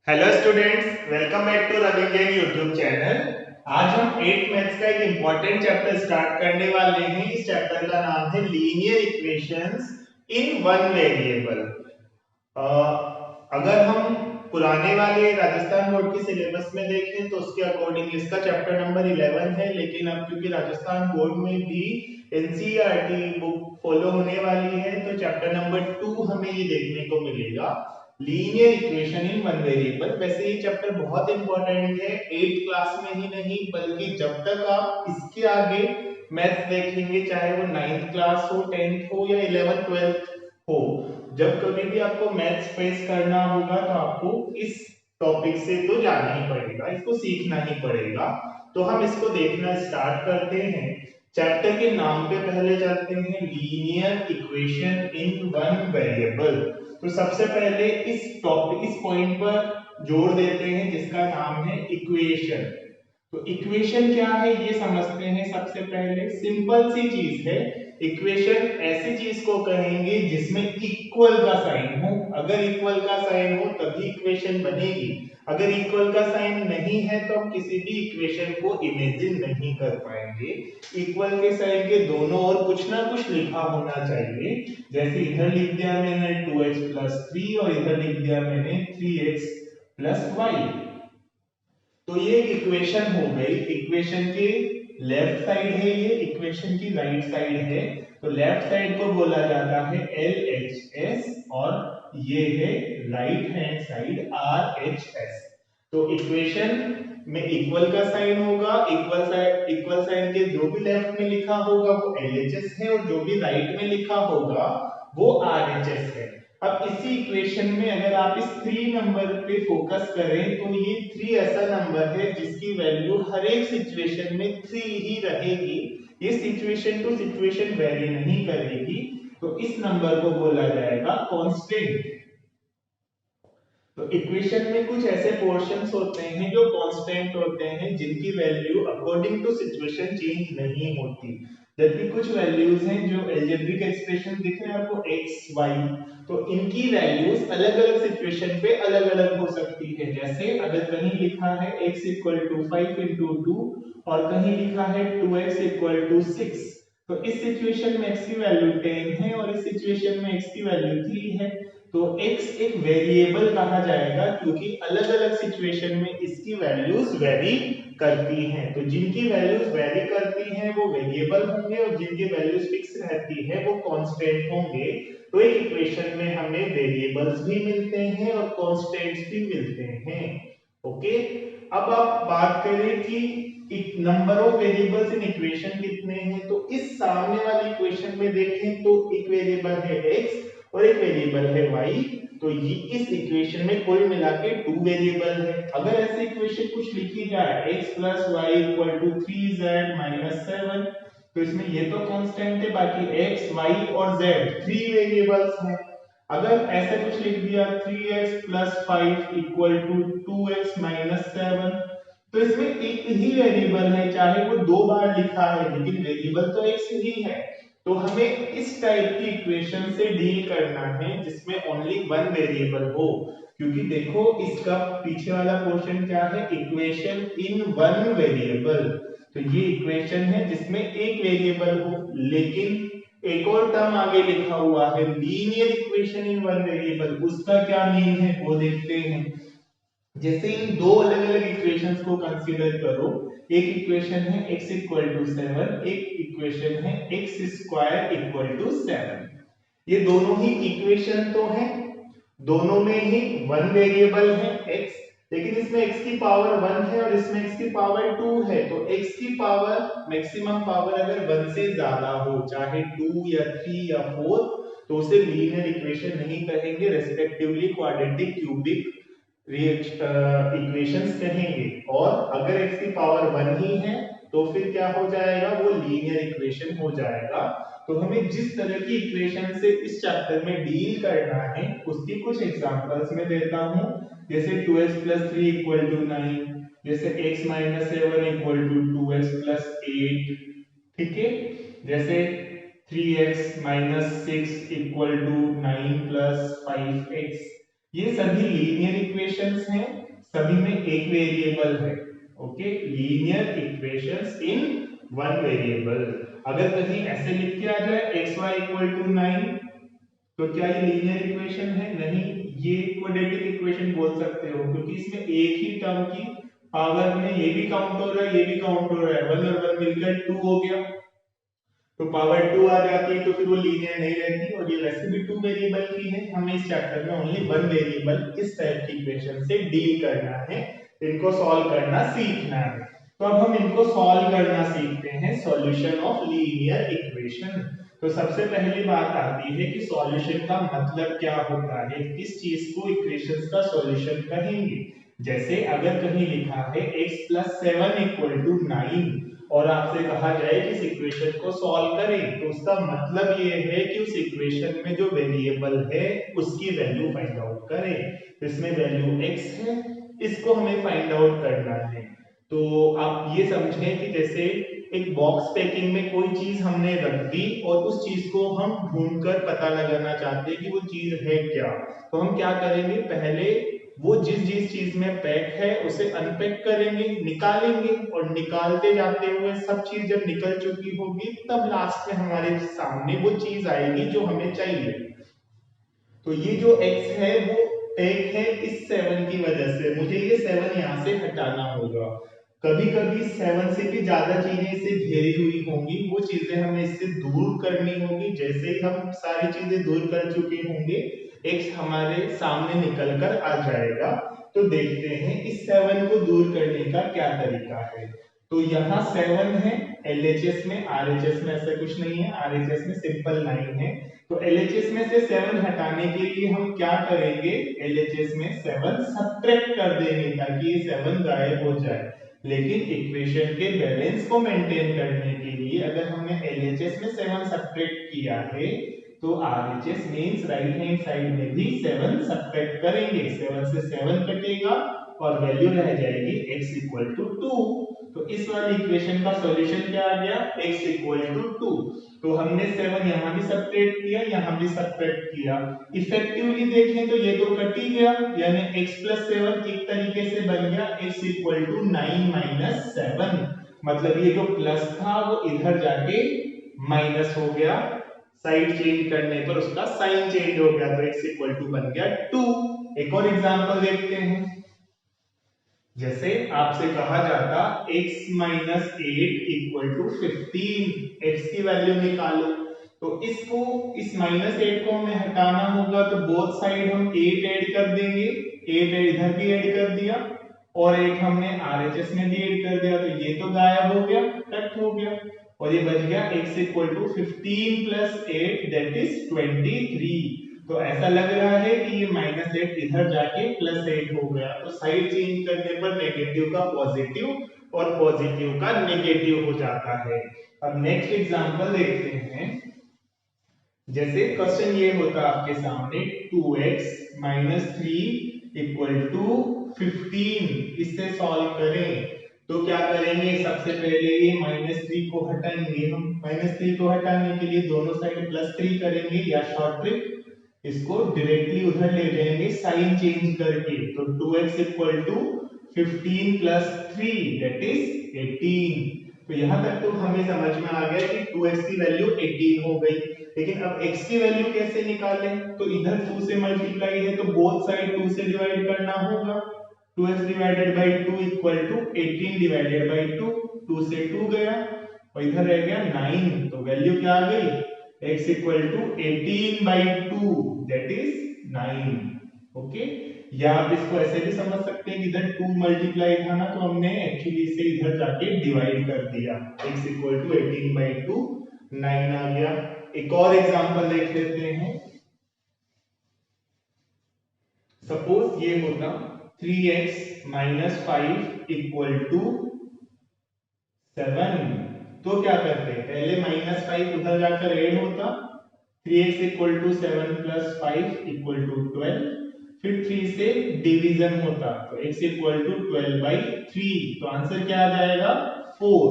Hello students, welcome back to Ravi Jain YouTube channel. आज हम 8th maths का एक इम्पोर्टेंट चैप्टर स्टार्ट करने वाले हैं। इस चैप्टर का नाम है linear equations in one variable. अगर हम पुराने वाले राजस्थान बोर्ड के सिलेबस में देखें तो उसके अकॉर्डिंग इसका चैप्टर नंबर 11 है, लेकिन अब क्योंकि राजस्थान बोर्ड में भी एनसीईआरटी बुक फॉलो होने वाली है तो चैप्टर नंबर 2 हमें ये देखने को मिलेगा, linear equation in one variable. वैसे ये चैप्टर बहुत इंपॉर्टेंट है 8th क्लास में ही नहीं बल्कि जब तक आप इसके आगे मैथ्स देखेंगे, चाहे वो 9th क्लास हो, 10th हो या 11th 12th हो, जब कभी भी आपको मैथ्स फेस करना होगा तो आपको इस टॉपिक से तो जाना ही पड़ेगा, इसको सीखना ही पड़ेगा। तो हम इसको देखना स्टार्ट करते हैं। चैप्टर के नाम पे पहले चलते हैं, linear equation in one variable. तो सबसे पहले इस पॉइंट पर जोर देते हैं जिसका नाम है इक्वेशन। तो इक्वेशन क्या है ये समझते हैं। सबसे पहले सिंपल सी चीज है, इक्वेशन ऐसी चीज को कहेंगे जिसमें इक्वल का साइन हो। अगर इक्वल का साइन हो तभी इक्वेशन बनेगी, अगर इक्वल का साइन नहीं है तो हम किसी भी इक्वेशन को इमेजिन नहीं कर पाएंगे। इक्वल के साइन के दोनों ओर कुछ ना कुछ लिखा होना चाहिए। जैसे इधर लिख दिया मैंने 2x प्लस 3 और इधर लिख दिया मैंने 3x प्लस वाई, तो ये इक्वेशन हो गई। इक्वेशन के लेफ्ट साइड है ये, इक्वेशन की राइट साइड है। तो लेफ्ट साइड को बोला जाता है LHS और ये है राइट हैंड साइड RHS। तो इक्वेशन में इक्वल का साइन होगा, इक्वल साइन के जो भी लेफ्ट में लिखा होगा वो LHS है और जो भी राइट में लिखा होगा वो RHS है। अब इसी इक्वेशन में अगर आप इस 3 नंबर पे फोकस करें तो ये 3 ऐसा नंबर है जिसकी वैल्यू हर एक सिचुएशन में 3 ही रहेगी, ये सिचुएशन टू सिचुएशन वेरी नहीं करेगी। तो इस नंबर को बोला जाएगा कांस्टेंट। तो इक्वेशन में कुछ ऐसे पोर्शंस होते हैं जो कांस्टेंट होते हैं, जिनकी value according to situation change नहीं होती, जबकि कुछ वैल्यूज हैं जो अलजेब्रिक एक्सप्रेशन दिख रहे हैं आपको x y, तो इनकी वैल्यूज अलग अलग सिचुएशन पे अलग अलग हो सकती है। जैसे अगर कहीं लिखा है x इक्वल टू 5 इंटू 2 और कहीं लिखा है 2x इक्वल टू 6, तो इस सिचुएशन में x की वैल्यू 10 है और इस सिचुएशन में x की वैल्यू 3 है। तो x एक वेरिएबल कहा जाएगा क्योंकि अलग अलग सिचुएशन में इसकी वैल्यूज वेरी करती हैं। तो जिनकी वैल्यूज वेरी करती हैं वो वेरिएबल होंगे और जिनकी वैल्यूज फिक्स रहती है वो कांस्टेंट होंगे। तो एक इक्वेशन में हमें वेरिएबल्स भी मिलते हैं और कांस्टेंट्स भी मिलते हैं। ओके, अब आप बात करें कि number of variables in equation कितने हैं, तो इस सामने वाली इक्वेशन में देखें तो एक वेरिएबल है x और एक वेरिएबल है y। तो ये इस इक्वेशन में कुल मिला के 2 वेरिएबल है। अगर ऐसे इक्वेशन कुछ लिखी जाए x plus Y equal to 3z minus 7, तो इसमें ये तो कांस्टेंट है, बाकी x y और z 3 वेरिएबल्स हैं। अगर ऐसा कुछ लिख दिया 3x plus 5 equal to 2x minus 7, तो इसमें एक ही वेरिएबल है, चाहे वो 2 बार लिखा है लेकिन वेरिएबल तो x ही है। तो हमें इस टाइप की इक्वेशन से डील करना है जिसमें ओनली वन वेरिएबल हो, क्योंकि देखो इसका पीछे वाला पोर्शन क्या है, इक्वेशन इन वन वेरिएबल। तो ये इक्वेशन है जिसमें एक वेरिएबल हो, लेकिन एक और टर्म आगे लिखा हुआ है linear equation in one variable. उसका क्या मीन है वो देखते हैं। जैसे इन दो अलग अलग इक्वेशंस को कंसीडर करो, एक इक्वेशन है x इक्वल टू 7, एक इक्वेशन है x स्क्वायर इक्वल टू 7। ये दोनों ही इक्वेशन तो हैं, दोनों में ही वन वेरिएबल है x, लेकिन इसमें x की पावर 1 है और इसमें x की पावर 2 है। तो x की पावर मैक्सिमम पावर अगर 1 से ज्यादा हो, चाहे 2 या 3 या 4, तो उसे लीनियर इक्वेशन नहीं कहेंगे, रेस्पेक्टिवली क्वाड्रेटिक, क्यूबिक इक्वेशंस कहेंगे। और अगर x की पावर 1 ही है तो फिर क्या हो जाएगा, वो लीनियर इक्वेशन हो जाएगा। तो हमें जिस तरह की इक्वेशन से इस चैप्टर में डील करना है उसकी कुछ एग्जांपल्स मैं देता हूं। जैसे 2x प्लस 3 इक्वल टू 9, जैसे x minus 7 equal to 2x plus 8, ठीक है। जैसे 3x minus 6 equal to 9 plus 5x, ये सभी लीनियर इक्वेशंस हैं, सभी में एक वेरिएबल है। Okay, linear equations in one variable. अगर कहीं ऐसे लिख के आ जाए xy इक्वल टू 9, तो क्या ये लीनियर इक्वेशन है? नहीं, ये क्वाड्रेटिक इक्वेशन बोल सकते हो, क्योंकि इसमें एक ही टर्म की पावर में ये भी काउंट हो रहा है, ये भी काउंट हो रहा है, 1 और 1 मिलकर 2 हो गया, तो पावर 2 आ जाती है, तो फिर वो लीनियर नहीं रहती। और ये वैसे भी 2 वेरिएबल की है, हमें इस चैप्टर में ओनली 1 वेरिएबल इस टाइप की इक्वेशन से डील करना है, इनको सॉल्व करना सीखना है। तो अब हम इनको सॉल्व करना सीखते हैं, सॉल्यूशन ऑफ लीनियर इक्वेशन। तो सबसे पहली बात आती है कि सॉल्यूशन का मतलब क्या होता है, किस चीज को इक्वेशंस का सॉल्यूशन कहेंगे। जैसे अगर कहीं लिखा है x + 7 = 9 और आपसे कहा जाए कि इस इक्वेशन को सॉल्व करें, तो उसका मतलब ये है कि उस इक्वेशन में जो वेरिएबल है उसकी वैल्यू फाइंड आउट करें। तो इसमें वैल्यू x है, इसको हमें फाइंड आउट करना है। तो आप ये समझें कि जैसे एक बॉक्स पैकिंग में कोई चीज हमने रख दी और उस चीज को हम ढूंढकर पता लगाना चाहते हैं कि वो चीज है क्या, तो हम क्या करेंगे, पहले वो जिस जिस चीज में पैक है उसे अनपैक करेंगे, निकालेंगे, और निकालते जाते हुए सब चीज जब निकल चुकी होगी तब लास्ट में हमारे सामने वो चीज आएगी जो हमें चाहिए। तो ये जो x है वो पैक है इस 7 की वजह से, मुझे ये 7 यहाँ से हटाना होगा। कभी कभी 7 से भी ज्यादा चीजें इसे घेरी हुई होंगी, वो चीजें हमें इससे दूर करनी होगी। जैसे ही हम सारी चीजें दूर कर चुके होंगे, x हमारे सामने निकल कर आ जाएगा। तो देखते हैं इस 7 को दूर करने का क्या तरीका है। तो यहाँ 7 है LHS में, RHS में ऐसा कुछ नहीं है, RHS में सिंपल 9 है। तो LHS में से 7 हटाने के लिए हम क्या करेंगे, LHS में 7 सब्ट्रैक्ट कर देंगे ताकि ये 7 गायब हो जाए। लेकिन इक्वेशन के बैलेंस को मेंटेन करने के लिए अगर हमने LHS में 7 सब्ट्रैक्ट किया है, तो RHS means right hand side में भी 7 सब्ट्रैक्ट करेंगे, 7 से 7 कटेगा और वैल्यू रह जाएगी x = 2। तो इस वाली इक्वेशन का सॉल्यूशन क्या आ गया, x = 2। तो हमने 7 यहाँ भी सब्ट्रैक्ट किया, यहाँ भी सब्ट्रैक्ट किया, इफेक्टिवली देखें तो ये तो कट ही गया, यानी x + 7 एक तरीके से बन गया x = 9 - 7। मतलब ये जो प्लस था वो इधर जाके माइनस हो गया, साइड चेंज करने पर उसका साइन चेंज हो गया, तो x = बन गया 2। एक और एग्जांपल देखते हैं। जैसे आपसे कहा जाता x - 8 = 15, x की वैल्यू निकालो, तो इसको इस -8 को हमें हटाना होगा, तो बोथ साइड हम 8 ऐड कर देंगे, 8 इधर भी ऐड कर दिया और 8 हमने RHS में भी ऐड कर दिया, तो ये तो गायब हो गया, कट हो गया, और ये बच गया x = 15 + 8 दैट इज 23। तो ऐसा लग रहा है कि ये -8 इधर जाके +8 हो गया, तो साइड चेंज करने पर नेगेटिव का पॉजिटिव और पॉजिटिव का नेगेटिव हो जाता है। अब नेक्स्ट एग्जांपल देखते हैं। जैसे क्वेश्चन ये होता आपके सामने 2x - 3 = 15, इससे सॉल्व करें। तो क्या करेंगे, सबसे पहले ये -3 को हटाएंगे, हम -3 को हटाने के लिए दोनों साइड +3 करेंगे, या शॉर्ट ट्रिक इसको डायरेक्टली उधर ले जाएंगे साइन चेंज करके। तो 2x = 15 + 3 दैट इज 18। तो यहां तक तो हमें समझ में आ गया कि 2x की वैल्यू 18 हो गई, लेकिन अब x की वैल्यू कैसे निकालें, तो इधर 2 से मल्टीप्लाई है तो बोथ साइड 2 से डिवाइड करना होगा। 2x / 2 = 18/2, 2 से 2 गया और इधर रह गया 9, तो वैल्यू क्या आ गई, x = 18/2 दैट इज 9। ओके, या आप इसको ऐसे भी समझ सकते हैं कि इधर 2 मल्टीप्लाई था ना, तो हमने एक्चुअली इसे इधर जाके डिवाइड कर दिया, x = 18/2, 9 आ गया। एक और एग्जांपल देख लेते हैं। सपोज ये होता 3x - 5 = 7, तो क्या करते हैं, पहले -5 उधर जाकर ऐड होता, 3x = 7 + 5 = 12, फिर 3 से डिवीजन होता, तो x = 12/3, तो आंसर क्या आ जाएगा, 4।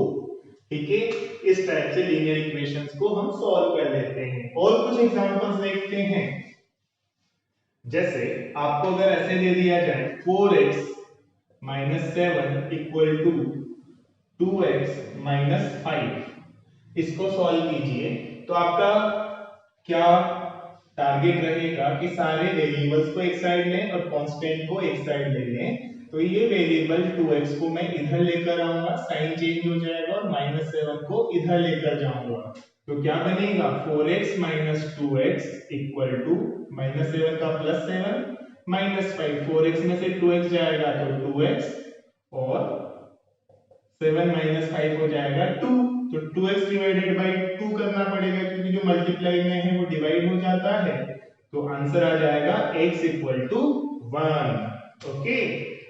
ठीक है, इस टाइप से लीनियर इक्वेशंस को हम सॉल्व कर लेते हैं। और कुछ एग्जांपल्स देखते हैं। जैसे आपको अगर ऐसे दे दिया जाए 4x minus 7 equal to 2x minus 5, इसको सॉल्व कीजिए तो आपका क्या टारगेट रहेगा कि सारे वेरिएबल्स को एक साइड लें और कांस्टेंट को एक साइड ले लें। तो ये वेरिएबल 2x को मैं इधर लेकर आऊंगा, साइन चेंज हो जाएगा और माइनस 7 को इधर लेकर जाऊंगा, तो क्या बनेगा 4x minus 2x equal to minus 7 का प्लस 7 माइनस 5, 4x में से 2x जाएगा तो 2x और 7 माइनस 5 हो जाएगा 2, तो 2x डिवाइडेड बाई 2 करना पड़ेगा क्योंकि जो मल्टीप्लाई में है वो डिवाइड हो जाता है, तो आंसर आ जाएगा x इक्वल टू 1। ओके,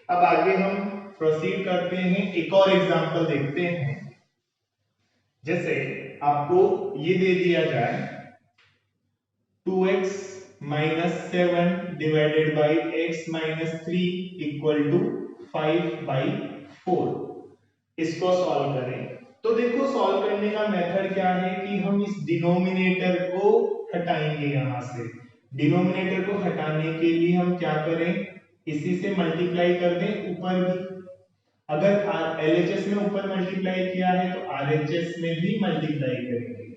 अब आगे हम प्रोसीड करते हैं, एक और एग्जांपल देखते हैं। जैसे आपको ये दे दिया जाए 2x minus 7 divided by x minus 3 equal to 5/4, इसको सॉल्व करें। तो देखो सॉल्व करने का मेथड क्या है कि हम इस डिनोमिनेटर को हटाएंगे, यहां से डिनोमिनेटर को हटाने के लिए हम क्या करें, इसी से मल्टीप्लाई कर दें ऊपर भी। अगर LHS में ऊपर मल्टीप्लाई किया है तो RHS में भी मल्टीप्लाई करेंगे।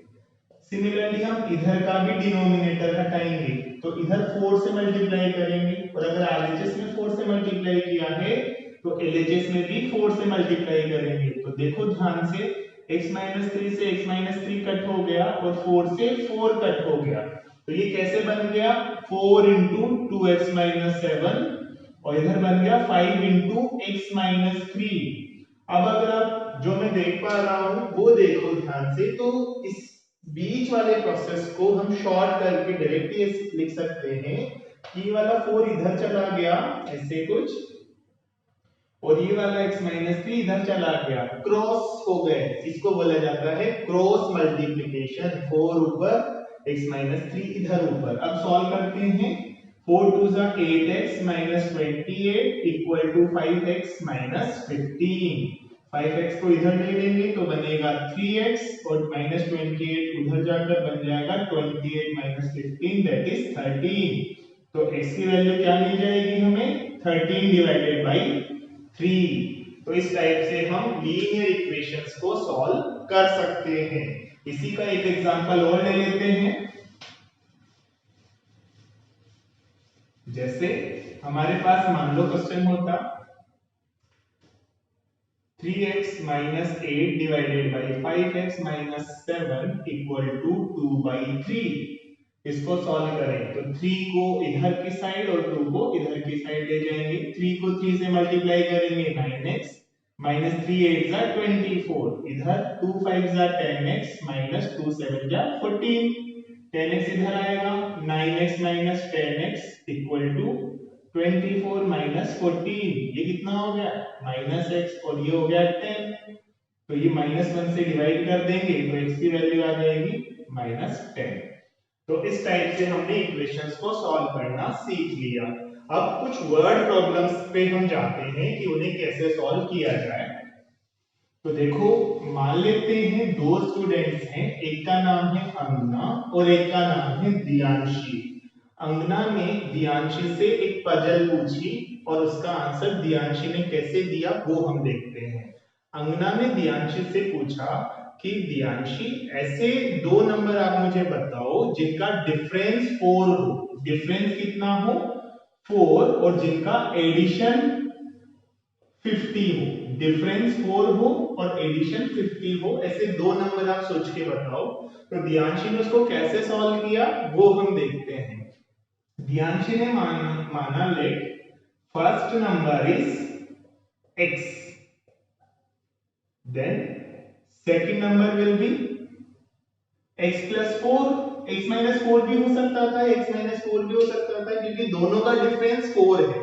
सिमिलरली हम इधर का भी डिनोमिनेटर हटाएंगे तो इधर 4 से मल्टीप्लाई करेंगे, और अगर RHS में 4 से मल्टीप्लाई किया है तो LHS में भी 4 से मल्टीप्लाई करेंगे। तो देखो ध्यान से, x-3 से x-3 कट हो गया और 4 से 4 कट हो गया, तो ये कैसे बन गया 4 इंटू 2x-7 और इधर बन गया 5 इंटू x-3। अब अगर आप जो मैं देख पा रहा हूं वो देखो ध्यान से, तो इस बीच वाले प्रोसेस को हम शॉर्ट करके डायरेक्टली लिख सकते हैं कि ये वाला 4 इधर चला गया ऐसे कुछ, और ये वाला x-3 इधर चला गया, क्रॉस हो गए, इसको बोला जाता है क्रॉस मल्टीप्लिकेशन, 4 ऊपर x-3 इधर ऊपर। अब सॉल्व करते हैं, 4 2 जा 8x minus 28 equal to 5x minus 15, 5x को इधर ले लेंगे तो बनेगा 3x और माइनस 28 उधर जाकर बन जाएगा 28 माइनस 15 दैट इज 13, तो x की वैल्यू क्या मिल जाएगी हमें 13 डिवाइडेड बाई 3। तो इस टाइप से हम लीनियर इक्वेशंस को सॉल्व कर सकते हैं। इसी का एक एग्जांपल और ले लेते हैं। जैसे हमारे पास मान लो क्वेश्चन होता 3x minus 8 divided by 5x minus 7 equal to 2/3, इसको सॉल्व करें तो 3 को इधर की साइड और 2 को इधर की साइड ले जाएंगे, 3 को 3 से मल्टीप्लाई करेंगे 9x माइनस 3 8 जा 24, इधर 2 5 जा 10x माइनस 2 7 जा 14, 10x इधर आएगा, 9x minus 10x equal to 24 minus 14, ये कितना हो गया माइनस x और ये हो गया 10, तो ये -1 से डिवाइड कर देंगे तो x की वैल्यू आ जाएगी -10। तो इस टाइप से हमने इक्वेशंस को सॉल्व करना सीख लिया। अब कुछ वर्ड प्रॉब्लम्स पे हम जाते हैं कि उन्हें कैसे सॉल्व किया जाए। तो देखो मान लेते हैं दो स्टूडेंट्स हैं, एक का नाम है अंगना और एक का नाम है दियांशी। अंगना ने दियांशी से एक पजल पूछी और उसका आंसर दियांशी ने कैसे दिया वो हम देखते हैं। अंगना ने दियांशी से पूछा कि दियांशी ऐसे दो नंबर आप मुझे बताओ जिनका डिफरेंस 4 हो, डिफरेंस कितना हो 4, और जिनका एडिशन 50 हो, डिफरेंस 4 हो और एडिशन 50 हो, ऐसे दो नंबर आप सोच के बताओ। तो दियांशी ने उसको कैसे सॉल्व किया वो हम देखते हैं। दियांशी ने माना let first number is x, then second number will be x plus 4, x minus 4 भी हो सकता था, x minus 4 भी हो सकता था क्योंकि दोनों का डिफरेंस 4 है।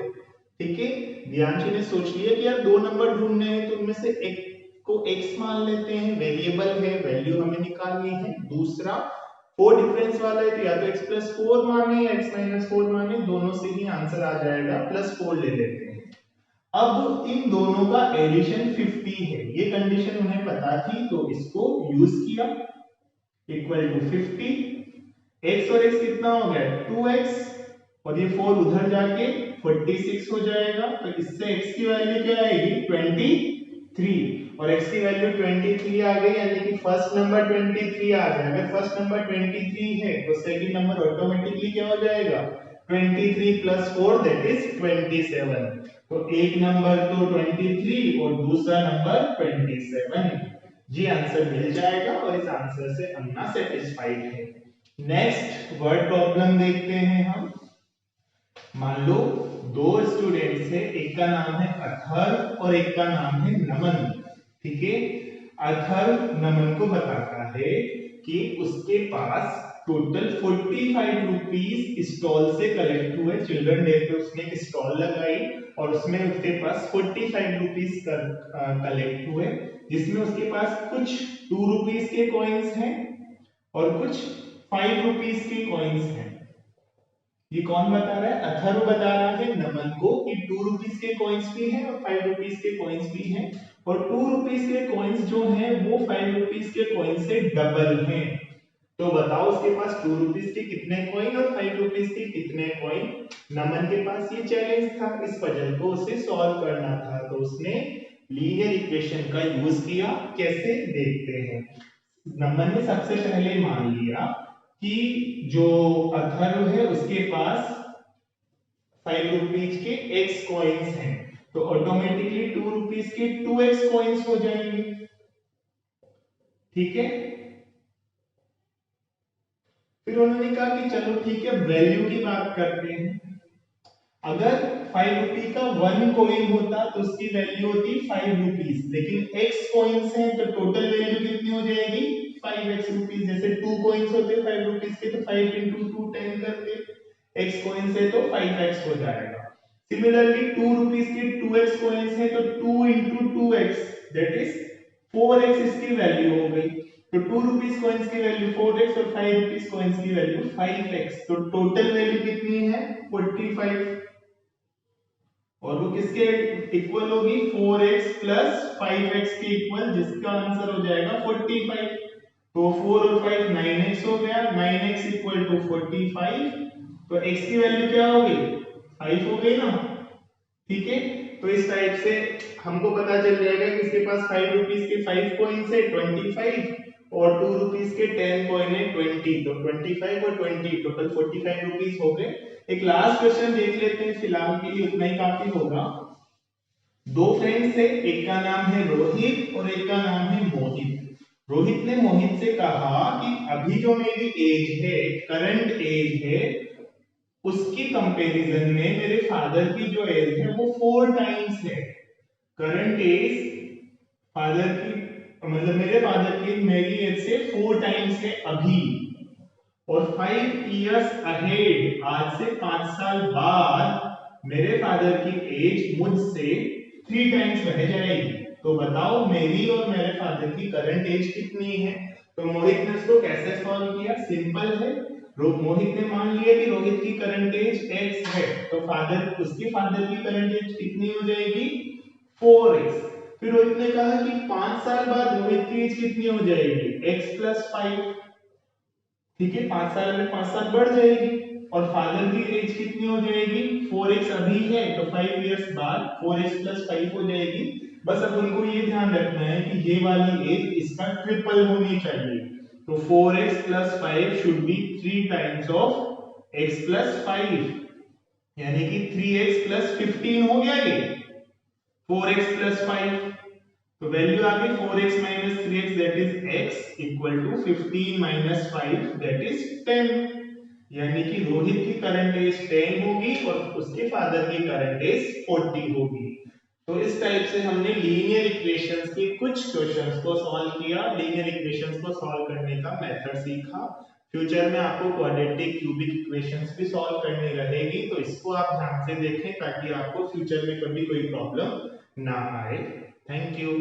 ठीक है, दियांशी ने सोच लिया कि यार दो नंबर ढूंढने हैं तो उनमें से एक को x मान लेते हैं, वेरिएबल है, वैल्यू हमें निकालनी है। दूसरा 4 डिफरेंस वाला है तो या तो x plus 4 माने या x minus 4 माने, दोनों से ही आंसर आ जाएगा, प्लस 4 ले लेते हैं। अब इन दोनों का एडिशन 50 है, ये कंडीशन उन्हें पता थी तो इसको यूज किया, इक्वल टू 50, x और x कितना हो गया 2x, और ये 4 उधर जाके 46 हो जाएगा। तो इससे x की वैल्यू क्या आएगी 23 और x की वैल्यू 23 आ गई, यानी कि फर्स्ट नंबर 23 आ गया। अगर फर्स्ट नंबर 23 है तो सेकंड नंबर ऑटोमेटिकली क्या हो जाएगा 23 प्लस 4 दैट इज 27। तो एक नंबर तो 23 और दूसरा नंबर 27। जी आंसर मिल जाएगा और इस आंसर से अन्ना सेटिस्फाइड है। नेक्स्ट वर्ड प्रॉब्लम देखते हैं हम। मान लो दो स्टूडेंट्स है, एक का नाम है अथर्व और एक का नाम है नमन। ठीक है, अथर्व नमन को बताता है कि उसके पास टोटल 45 रुपीस स्टॉल से कलेक्ट हुए। चिल्ड्रन डे पे उसने एक स्टॉल लगाई और उसमें उसके पास 45 रुपीस कलेक्ट हुए, जिसमें उसके पास कुछ 2 रुपीस के कॉइन्स हैं और कुछ 5 रुपीस के कॉइन्स हैं। ये कौन बता रहा है, अथर्व बता रहा है नमन को कि 2 रुपीस के कॉइन्स भी हैं और 5 रुपीस के कॉइन्स भी हैं, और 2 रुपीस के कॉइन्स जो हैं वो 5 रुपीस के कॉइन से डबल हैं। तो बताओ उसके पास 2 रुपीस के कितने कॉइन और 5 रुपीस के कितने कॉइन। नमन के पास ये चैलेंज था, इस पजल को उसे सॉल्व करना था, तो उसने लीनियर इक्वेशन का यूज किया। कैसे देखते हैं। नमन ने सबसे पहले मान लिया कि जो अथर्व है उसके पास 5 रुपीज के x कॉइन्स हैं, तो ऑटोमेटिकली 2 रुपीज के 2x कॉइन्स हो जाएंगे। ठीक है, फिर उन्होंने कहा कि चलो ठीक है वैल्यू की बात करते हैं। अगर 5 रुपी का 1 कॉइन होता तो उसकी वैल्यू होती 5 रुपीस, लेकिन x कॉइन्स हैं तो टोटल वैल्यू कितनी हो जाएगी 5x रुपीस। जैसे 2 कॉइन्स होते 5 रुपीस के तो 5 into 2 10 करते, x कॉइन्स है तो 5x हो जाएगा। सिमिलरली 2 रुपीस के 2x कॉइन्स है तो 2 into 2x that is 4x इसकी वैल्यू हो गई। तो 2 रुपीस कॉइन्स की वैल्यू 4x और 5 रुपीस कॉइन्स की वैल्यू 5x, तो टोटल वैल्यू कितनी है 45, और वो किसके इक्वल होगी 4x प्लस 5x के इक्वल, जिसका आंसर हो जाएगा 45। तो 4 और 5 9x हो गया, 9x इक्वल टू 45। तो x की वैल्यू क्या हो गई 5 हो गई ना। ठीक है, तो इस टाइप से हमको पता चल जाएगा कि इसके पास 5 रुपीस के 5 कॉइन्स है 25 और 2 रुपीस के 10 कॉइन है 20, तो 25 और 20 टोटल 45 रुपीस हो गए। एक लास्ट क्वेश्चन देख लेते हैं, फिलहाल के लिए उतना ही काफी होगा। दो फ्रेंड्स है, एक का नाम है रोहित और एक का नाम है मोहित। रोहित ने मोहित से कहा कि अभी जो मेरी एज है, करंट एज है, उसकी कंपैरिजन में मेरे फादर की जो एज है वो 4 टाइम्स है। करंट एज फादर की मतलब मेरे फादर की मेरी एज से 4 टाइम्स है अभी, और 5 इयर्स अहेड आज से 5 साल बाद मेरे फादर की एज मुझसे 3 टाइम्स बढ़ जाएगी। तो बताओ मेरी और मेरे फादर की करंट एज कितनी है। तो मोहित ने इसको कैसे सॉल्व किया, सिंपल है। मोहित ने मान लिया कि रोहित की करंट एज x है, तो फादर उसके फादर की करंट एज कितनी हो जाएगी 4x। फिर रोहित ने कहा कि 5 साल बाद रोहित की एज कितनी हो जाएगी x प्लस 5। ठीक है, 5 साल में 5 साल बढ़ जाएगी, और फादर की एज कितनी हो जाएगी 4x अभी है तो 5 इयर्स बाद 4x प्लस 5 हो जाएगी। बस अब उनको ये ध्यान रखना है कि ये वाली एज इसका ट्रिपल होनी चाहिए, तो 4x plus 5 should be 3 times of x plus 5, यानी कि 3x प्लस 15 हो गया ये 4x प्लस 5। तो वैल्यू आ गई 4x minus 3x that is x equal to 15 minus 5 that is 10, यानी कि रोहित की करंट एज 10 होगी और उसके फादर की करंट एज 40 होगी। तो इस टाइप से हमने लीनियर इक्वेशंस के कुछ क्वेश्चंस को सॉल्व किया, लीनियर इक्वेशंस को सॉल्व करने का मेथड सीखा। फ्यूचर में आपको क्वाड्रेटिक क्यूबिक इक्वेशंस भी सॉल्व करनी रहेगी, तो इसको आप ध्यान से देखें ताकि आपको फ्यूचर में कभी कोई प्रॉब्लम ना आए। Thank you.